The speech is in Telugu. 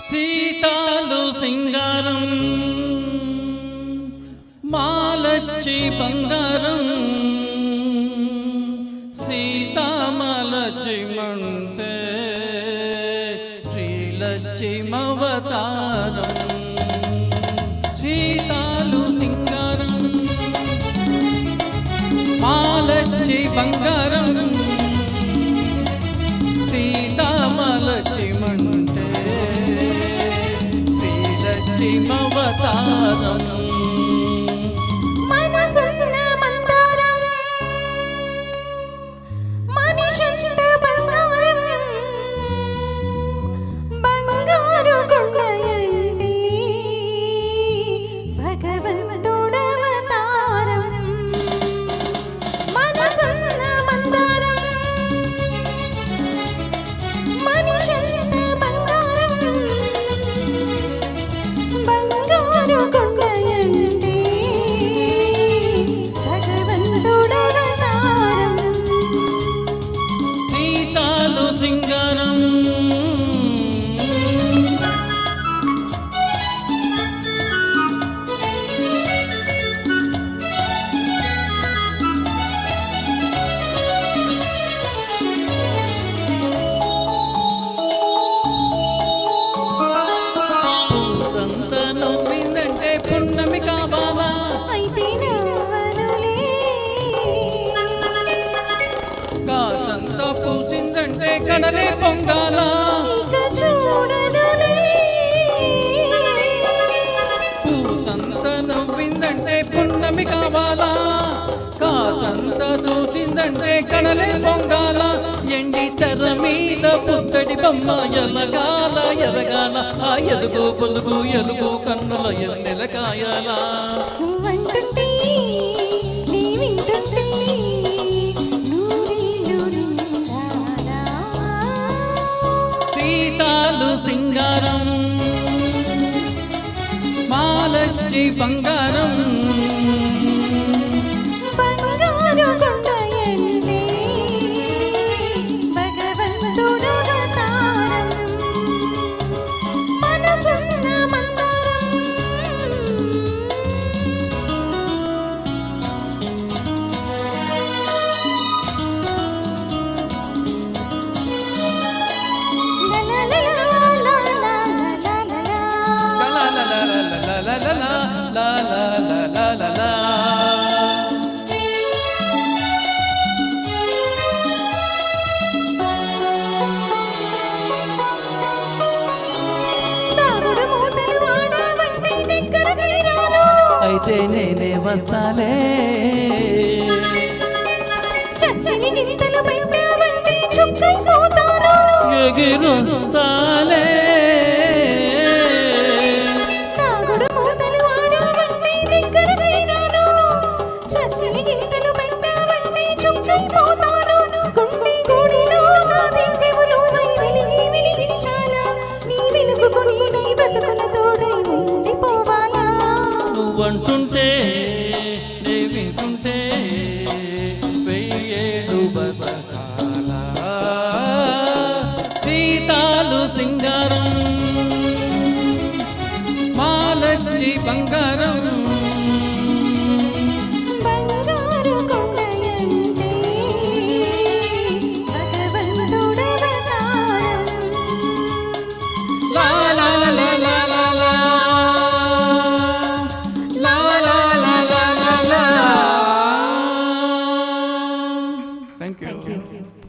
సీతాలు సింగారం మాలచ్చి బంగారం సీతామలచి మంటే శ్రీలక్ష్మవతారం సీతాలు సింగారం మాలచ్చి బంగారం సీతామలచి మంటే శ్రీలక్ష్మవతారం సింగారం సంతానం విందంటే పున్నమి కావాలా అయితే కాదంతా పూసిందంటే కడలే పొంగాల పూసంత నవ్విందంటే పున్నమి కావాలా కాసంత దూచిందంటే కడలే పొంగాల ఎండి తెర మీద పుత్తడి బొమ్మ ఎలగాల ఎరగాల ఆ ఎలుగు పొలుగు ఎలుగు కన్నుల ఎన్నెలకాయాలా సీతాలు సింగారం మాలచ్చి బంగారం la la la la la la అయితే నేనే వస్తాలే చచ్చని గింతలు పెట్టావంటే చుక్కైపోతాను ఎగిరొస్తాలే నువ్వంటుంటే నే వింటుంటే వెయ్యేడు బతకాల సీతాలు సింగారం మాలచ్చి బంగారం Thank you.